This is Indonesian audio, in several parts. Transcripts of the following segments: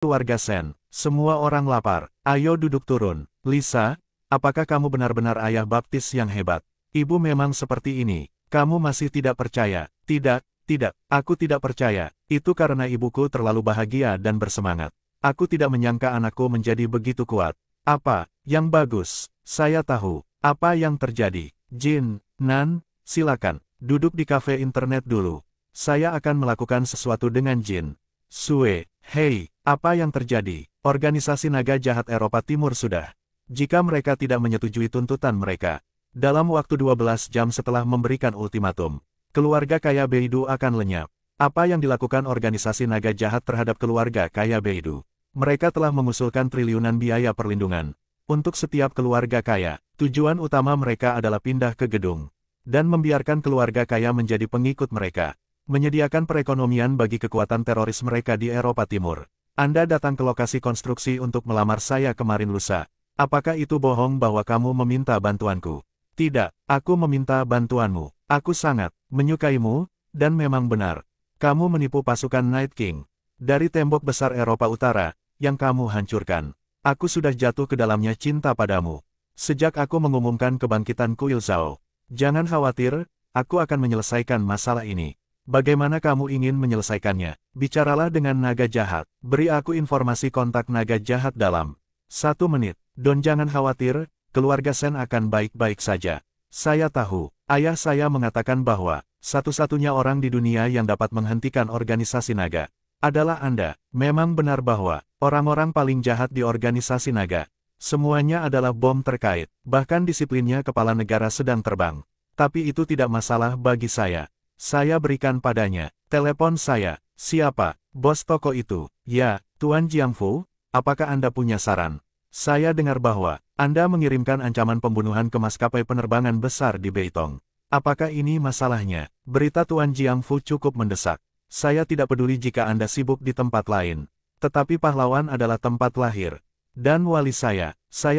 Keluarga Sen, semua orang lapar. Ayo duduk turun. Lisa, apakah kamu benar-benar ayah baptis yang hebat? Ibu memang seperti ini. Kamu masih tidak percaya? Tidak, tidak. Aku tidak percaya. Itu karena ibuku terlalu bahagia dan bersemangat. Aku tidak menyangka anakku menjadi begitu kuat. Apa yang bagus? Saya tahu. Apa yang terjadi? Jin, Nan, silakan. Duduk di kafe internet dulu. Saya akan melakukan sesuatu dengan Jin. Sue, hei, apa yang terjadi? Organisasi naga jahat Eropa Timur sudah. Jika mereka tidak menyetujui tuntutan mereka, dalam waktu 12 jam setelah memberikan ultimatum, keluarga kaya Beidou akan lenyap. Apa yang dilakukan organisasi naga jahat terhadap keluarga kaya Beidou? Mereka telah mengusulkan triliunan biaya perlindungan. Untuk setiap keluarga kaya, tujuan utama mereka adalah pindah ke gedung dan membiarkan keluarga kaya menjadi pengikut mereka. Menyediakan perekonomian bagi kekuatan teroris mereka di Eropa Timur. Anda datang ke lokasi konstruksi untuk melamar saya kemarin lusa. Apakah itu bohong bahwa kamu meminta bantuanku? Tidak, aku meminta bantuanmu. Aku sangat menyukaimu, dan memang benar. Kamu menipu pasukan Night King dari tembok besar Eropa Utara yang kamu hancurkan. Aku sudah jatuh ke dalamnya cinta padamu. Sejak aku mengumumkan kebangkitan Kuil Zhao. Jangan khawatir, aku akan menyelesaikan masalah ini. Bagaimana kamu ingin menyelesaikannya? Bicaralah dengan naga jahat. Beri aku informasi kontak naga jahat dalam 1 menit. Don jangan khawatir, keluarga Sen akan baik-baik saja. Saya tahu, ayah saya mengatakan bahwa satu-satunya orang di dunia yang dapat menghentikan organisasi naga adalah Anda. Memang benar bahwa orang-orang paling jahat di organisasi naga semuanya adalah bom terkait. Bahkan disiplinnya kepala negara sedang terbang. Tapi itu tidak masalah bagi saya. Saya berikan padanya telepon saya. Siapa? Bos toko itu. Ya, Tuan Jiangfu, apakah Anda punya saran? Saya dengar bahwa Anda mengirimkan ancaman pembunuhan ke maskapai penerbangan besar di Beitong. Apakah ini masalahnya? Berita Tuan Jiangfu cukup mendesak. Saya tidak peduli jika Anda sibuk di tempat lain. Tetapi pahlawan adalah tempat lahir. Dan wali saya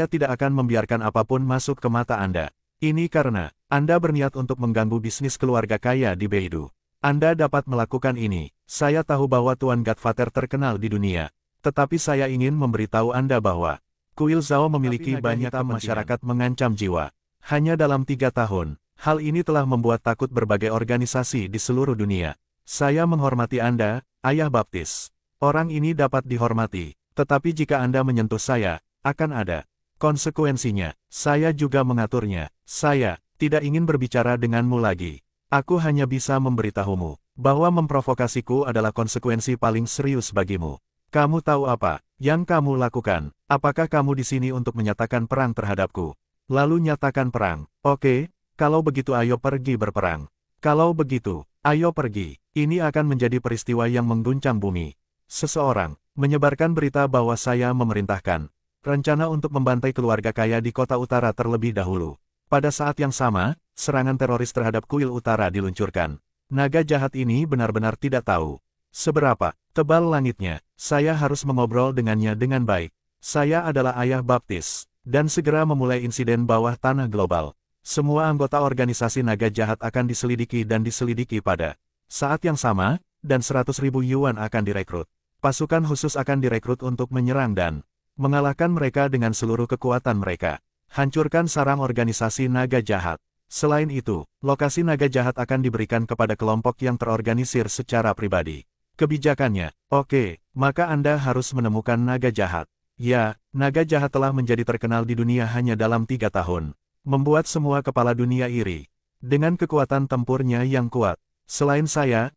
tidak akan membiarkan apapun masuk ke mata Anda. Ini karena Anda berniat untuk mengganggu bisnis keluarga kaya di Beidou. Anda dapat melakukan ini. Saya tahu bahwa Tuan Godfather terkenal di dunia. Tetapi saya ingin memberitahu Anda bahwa Kuil Zhao memiliki banyak masyarakat mengancam jiwa. Hanya dalam 3 tahun, hal ini telah membuat takut berbagai organisasi di seluruh dunia. Saya menghormati Anda, Ayah Baptis. Orang ini dapat dihormati. Tetapi jika Anda menyentuh saya, akan ada konsekuensinya. Saya juga mengaturnya. Saya tidak ingin berbicara denganmu lagi. Aku hanya bisa memberitahumu bahwa memprovokasiku adalah konsekuensi paling serius bagimu. Kamu tahu apa yang kamu lakukan? Apakah kamu di sini untuk menyatakan perang terhadapku? Lalu nyatakan perang. Oke, kalau begitu ayo pergi berperang. Kalau begitu, ayo pergi. Ini akan menjadi peristiwa yang mengguncang bumi. Seseorang menyebarkan berita bahwa saya memerintahkan rencana untuk membantai keluarga kaya di kota utara terlebih dahulu. Pada saat yang sama, serangan teroris terhadap kuil utara diluncurkan. Naga jahat ini benar-benar tidak tahu seberapa tebal langitnya. Saya harus mengobrol dengannya dengan baik. Saya adalah Ayah Baptis, dan segera memulai insiden bawah tanah global. Semua anggota organisasi naga jahat akan diselidiki dan diselidiki pada saat yang sama, dan 100.000 yuan akan direkrut. Pasukan khusus akan direkrut untuk menyerang dan mengalahkan mereka dengan seluruh kekuatan mereka. Hancurkan sarang organisasi naga jahat. Selain itu, lokasi naga jahat akan diberikan kepada kelompok yang terorganisir secara pribadi. Kebijakannya, oke, maka Anda harus menemukan naga jahat. Ya, naga jahat telah menjadi terkenal di dunia hanya dalam 3 tahun. Membuat semua kepala dunia iri. Dengan kekuatan tempurnya yang kuat. Selain saya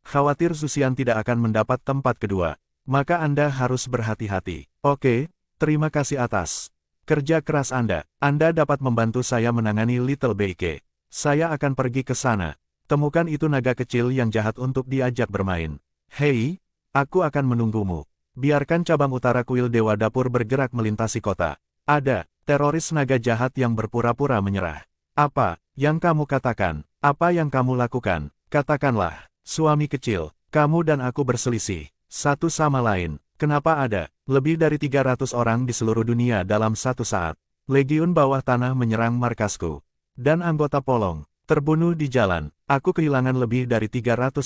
khawatir Zusian tidak akan mendapat tempat kedua. Maka Anda harus berhati-hati. Oke, terima kasih atas kerja keras Anda. Anda dapat membantu saya menangani Little Beike. Saya akan pergi ke sana. Temukan itu naga kecil yang jahat untuk diajak bermain. Hei, aku akan menunggumu. Biarkan cabang utara kuil Dewa Dapur bergerak melintasi kota. Ada teroris naga jahat yang berpura-pura menyerah. Apa yang kamu katakan? Apa yang kamu lakukan? Katakanlah, suami kecil, kamu dan aku berselisih satu sama lain. Kenapa ada lebih dari 300 orang di seluruh dunia dalam satu saat? Legiun bawah tanah menyerang markasku. Dan anggota Polong terbunuh di jalan. Aku kehilangan lebih dari 300.000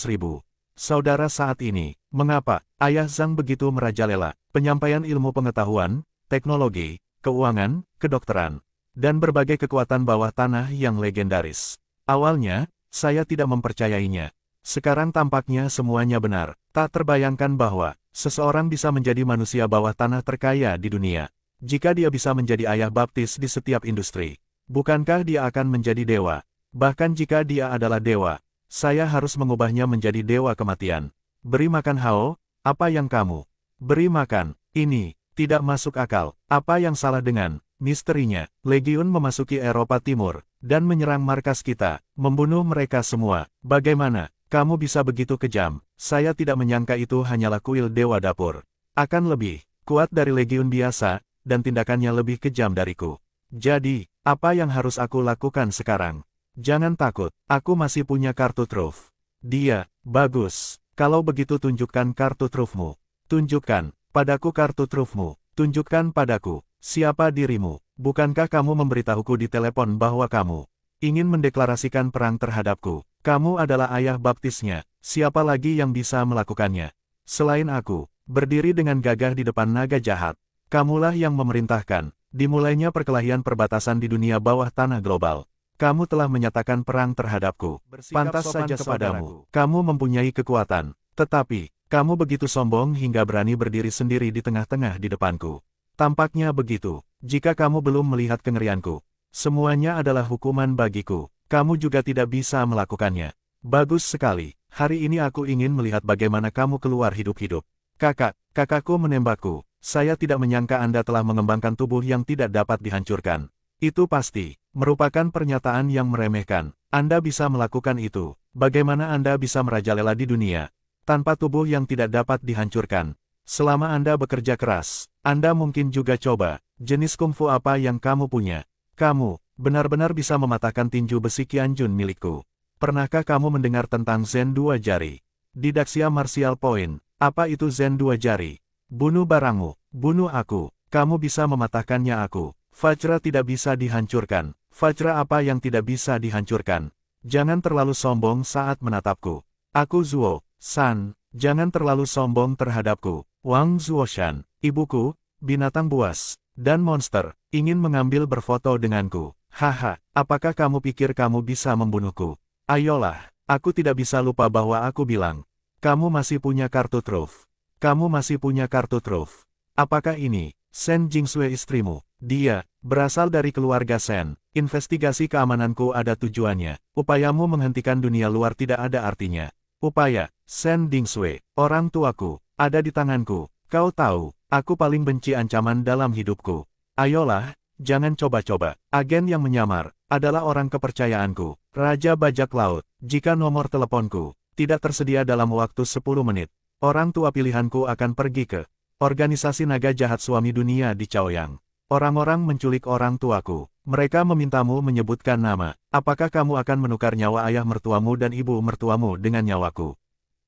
saudara saat ini. Mengapa Ayah Zhang begitu merajalela? Penyampaian ilmu pengetahuan, teknologi, keuangan, kedokteran, dan berbagai kekuatan bawah tanah yang legendaris. Awalnya, saya tidak mempercayainya. Sekarang tampaknya semuanya benar. Tak terbayangkan bahwa seseorang bisa menjadi manusia bawah tanah terkaya di dunia. Jika dia bisa menjadi ayah baptis di setiap industri, bukankah dia akan menjadi dewa? Bahkan jika dia adalah dewa, saya harus mengubahnya menjadi dewa kematian. Beri makan Hao, apa yang kamu beri makan? Ini tidak masuk akal. Apa yang salah dengan misterinya? Legiun memasuki Eropa Timur dan menyerang markas kita, membunuh mereka semua. Bagaimana kamu bisa begitu kejam? Saya tidak menyangka itu hanyalah kuil dewa dapur. Akan lebih kuat dari legiun biasa, dan tindakannya lebih kejam dariku. Jadi, apa yang harus aku lakukan sekarang? Jangan takut, aku masih punya kartu truf. Dia, bagus. Kalau begitu tunjukkan kartu trufmu. Tunjukkan padaku kartu trufmu. Tunjukkan padaku, siapa dirimu? Bukankah kamu memberitahuku di telepon bahwa kamu ingin mendeklarasikan perang terhadapku? Kamu adalah ayah baptisnya. Siapa lagi yang bisa melakukannya? Selain aku, berdiri dengan gagah di depan naga jahat. Kamulah yang memerintahkan dimulainya perkelahian perbatasan di dunia bawah tanah global. Kamu telah menyatakan perang terhadapku. Pantas saja kepadamu. Kamu mempunyai kekuatan, tetapi kamu begitu sombong hingga berani berdiri sendiri di tengah-tengah di depanku. Tampaknya begitu. Jika kamu belum melihat kengerianku, semuanya adalah hukuman bagiku. Kamu juga tidak bisa melakukannya. Bagus sekali. Hari ini aku ingin melihat bagaimana kamu keluar hidup-hidup. Kakakku menembakku. Saya tidak menyangka Anda telah mengembangkan tubuh yang tidak dapat dihancurkan. Itu pasti merupakan pernyataan yang meremehkan. Anda bisa melakukan itu. Bagaimana Anda bisa merajalela di dunia tanpa tubuh yang tidak dapat dihancurkan? Selama Anda bekerja keras, Anda mungkin juga coba jenis kungfu apa yang kamu punya. Kamu benar-benar bisa mematahkan tinju besi Qianjun milikku. Pernahkah kamu mendengar tentang Zen dua jari? Didaksia Martial Point. Apa itu Zen dua jari? Bunuh barangmu, bunuh aku. Kamu bisa mematahkannya aku. Vajra tidak bisa dihancurkan. Vajra apa yang tidak bisa dihancurkan? Jangan terlalu sombong saat menatapku. Aku Zuo San, jangan terlalu sombong terhadapku. Wang Zuoshan, ibuku, binatang buas, dan monster, ingin mengambil berfoto denganku. Haha, apakah kamu pikir kamu bisa membunuhku? Ayolah, aku tidak bisa lupa bahwa aku bilang. Kamu masih punya kartu truf. Kamu masih punya kartu truf. Apakah ini Shen Jingsui istrimu? Dia berasal dari keluarga Shen. Investigasi keamananku ada tujuannya. Upayamu menghentikan dunia luar tidak ada artinya. Upaya Shen Jingsui, orang tuaku, ada di tanganku. Kau tahu, aku paling benci ancaman dalam hidupku. Ayolah, jangan coba-coba. Agen yang menyamar adalah orang kepercayaanku. Raja Bajak Laut. Jika nomor teleponku tidak tersedia dalam waktu 10 menit, orang tua pilihanku akan pergi ke organisasi naga jahat suami dunia di Chaoyang. Orang-orang menculik orang tuaku. Mereka memintamu menyebutkan nama. Apakah kamu akan menukar nyawa ayah mertuamu dan ibu mertuamu dengan nyawaku?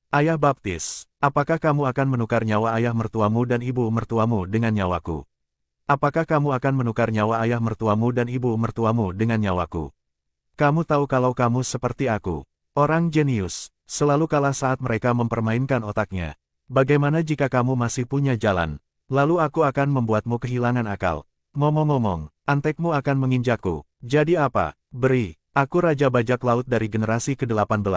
Ayah baptis, apakah kamu akan menukar nyawa ayah mertuamu dan ibu mertuamu dengan nyawaku? Apakah kamu akan menukar nyawa ayah mertuamu dan ibu mertuamu dengan nyawaku? Kamu tahu kalau kamu seperti aku. Orang jenius selalu kalah saat mereka mempermainkan otaknya. Bagaimana jika kamu masih punya jalan? Lalu aku akan membuatmu kehilangan akal. Ngomong-ngomong, antekmu akan menginjakku. Jadi apa? Beri, aku Raja Bajak Laut dari generasi ke-18.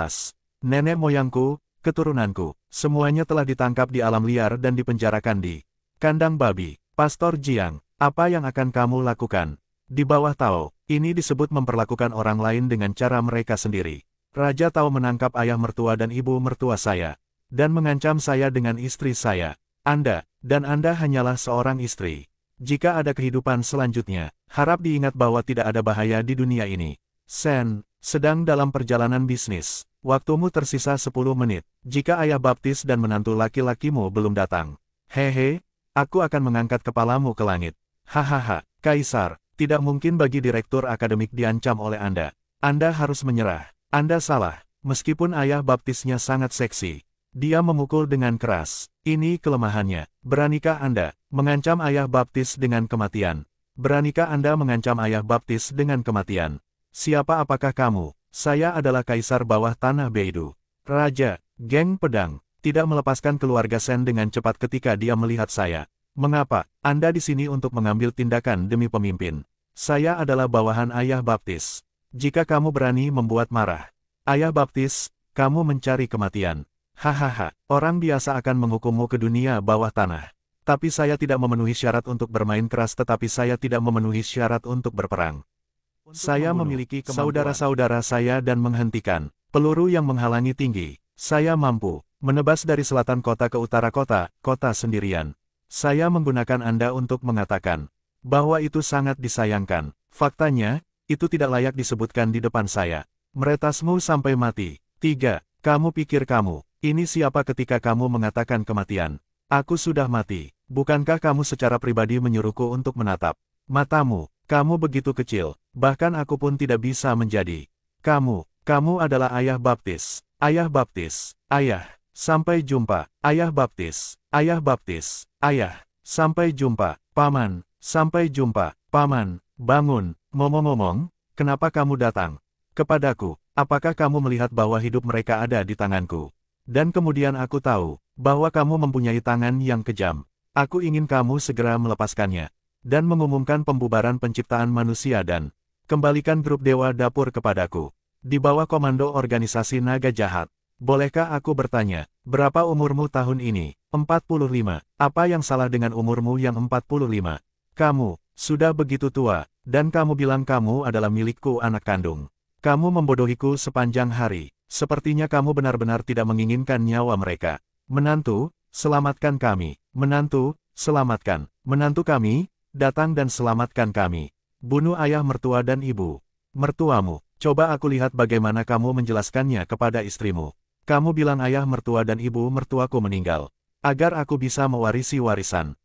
Nenek moyangku, keturunanku, semuanya telah ditangkap di alam liar dan dipenjarakan di kandang babi. Pastor Jiang, apa yang akan kamu lakukan? Di bawah Tao, ini disebut memperlakukan orang lain dengan cara mereka sendiri. Raja Tao menangkap ayah mertua dan ibu mertua saya, dan mengancam saya dengan istri saya. Anda hanyalah seorang istri. Jika ada kehidupan selanjutnya, harap diingat bahwa tidak ada bahaya di dunia ini. Shen, sedang dalam perjalanan bisnis. Waktumu tersisa 10 menit. Jika ayah baptis dan menantu laki-lakimu belum datang. Hehe, aku akan mengangkat kepalamu ke langit. Hahaha, Kaisar, tidak mungkin bagi direktur akademik diancam oleh Anda. Anda harus menyerah. Anda salah, meskipun ayah baptisnya sangat seksi. Dia memukul dengan keras. Ini kelemahannya. Beranikah Anda mengancam ayah baptis dengan kematian? Beranikah Anda mengancam ayah baptis dengan kematian? Apakah kamu? Saya adalah kaisar bawah tanah Beidou. Raja, Geng Pedang tidak melepaskan keluarga Sen dengan cepat ketika dia melihat saya. Mengapa Anda di sini untuk mengambil tindakan demi pemimpin? Saya adalah bawahan Ayah Baptis. Jika kamu berani membuat marah Ayah Baptis, kamu mencari kematian. Hahaha, orang biasa akan menghukummu ke dunia bawah tanah. Tapi saya tidak memenuhi syarat untuk bermain keras, tetapi saya tidak memenuhi syarat untuk berperang. Saya memiliki saudara-saudara saya dan menghentikan peluru yang menghalangi tinggi. Saya mampu menebas dari selatan kota ke utara kota sendirian. Saya menggunakan Anda untuk mengatakan bahwa itu sangat disayangkan. Faktanya, itu tidak layak disebutkan di depan saya. Meretasmu sampai mati. 3. Kamu pikir kamu ini siapa ketika kamu mengatakan kematian? Aku sudah mati. Bukankah kamu secara pribadi menyuruhku untuk menatap matamu? Kamu begitu kecil, bahkan aku pun tidak bisa menjadi. Kamu adalah Ayah Baptis. Ayah Baptis. Ayah. Sampai jumpa. Ayah Baptis. Ayah Baptis. Ayah. Sampai jumpa. Paman. Sampai jumpa. Paman. Bangun. Ngomong-ngomong, kenapa kamu datang kepadaku? Apakah kamu melihat bahwa hidup mereka ada di tanganku? Dan kemudian aku tahu bahwa kamu mempunyai tangan yang kejam. Aku ingin kamu segera melepaskannya dan mengumumkan pembubaran penciptaan manusia dan kembalikan grup Dewa Dapur kepadaku di bawah komando organisasi naga jahat. Bolehkah aku bertanya, berapa umurmu tahun ini? 45. Apa yang salah dengan umurmu yang 45? Kamu sudah begitu tua, dan kamu bilang kamu adalah milikku anak kandung. Kamu membodohiku sepanjang hari. Sepertinya kamu benar-benar tidak menginginkan nyawa mereka. Menantu, selamatkan kami. Menantu, selamatkan. Menantu kami, datang dan selamatkan kami. Bunuh ayah mertua dan ibu mertuamu. Coba aku lihat bagaimana kamu menjelaskannya kepada istrimu. Kamu bilang ayah mertua dan ibu mertuaku meninggal agar aku bisa mewarisi warisan.